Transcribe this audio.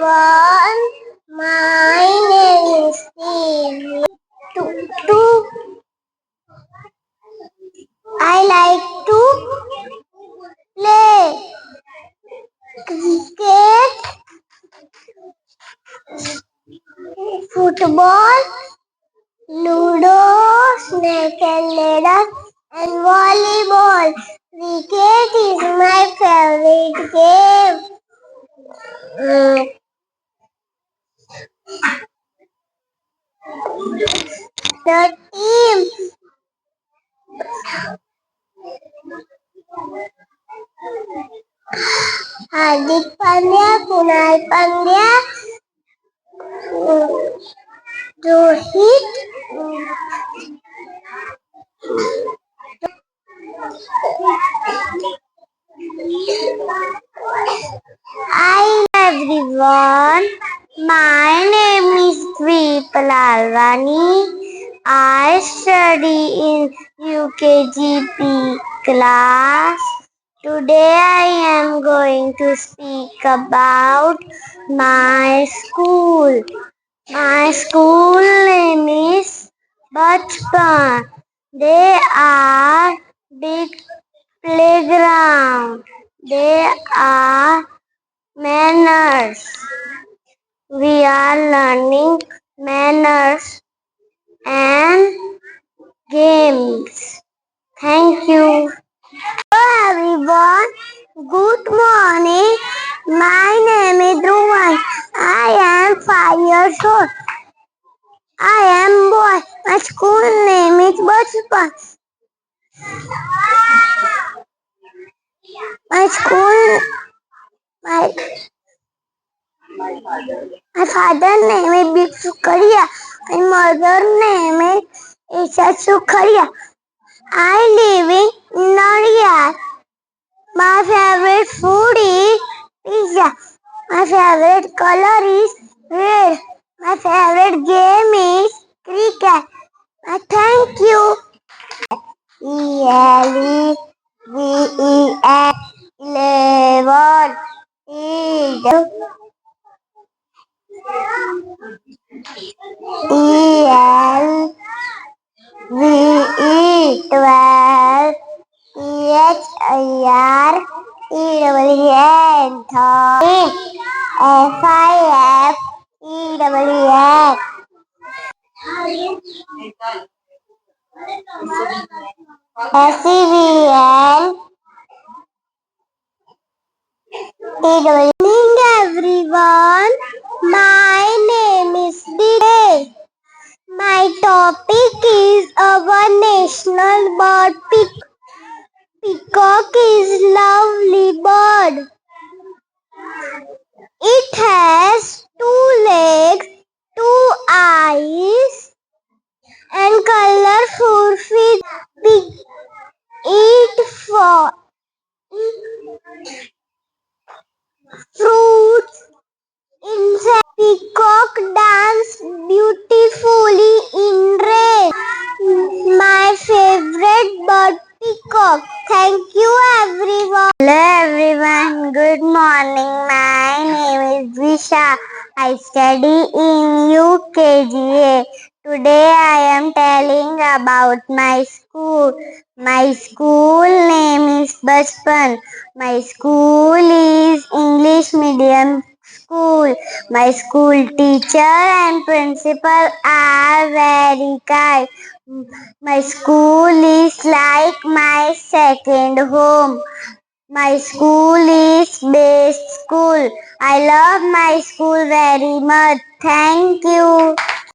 everyone. My name is Steve. I like to play cricket, football, ludo, snake and ladder, and volleyball. Cricket is my favorite game. The team Hardik Pandya, Kunal Pandya, Rohit, Hi everyone, my name is Ipcowala. I study in UKGP class. Today I am going to speak about my school. My school name is Bachpan. They are big playground. They are manners. We are learning manners and games. Thank you. Hello everyone. Good morning. My name is Dhruvan. I am 5 years old. I am boy. My school name is Bachpan. My school, my father name is Big Sukharia. My mother name is Isha Sukharia. I live in Nadiad. My favorite food is pizza. My favorite color is red. My favorite game is cricket. Thank you. ELEVEN 11 ELVE 12 THEREN 13 FIFEWN SEVN Good morning everyone. My name is Big. My topic is our national bird. Peacock is lovely bird. It has 2 legs, 2 eyes, and colorful feet. Eat fruits. Insect. Peacock dance beautifully in rain. My favorite bird, peacock. Thank you everyone. Hello everyone. Good morning. My name is Visha. I study in UKGA. Today I am telling about my school. My school name is Bachpan. My school is English medium school. My school teacher and principal are very kind. My school is like my second home. My school is best school. I love my school very much. Thank you.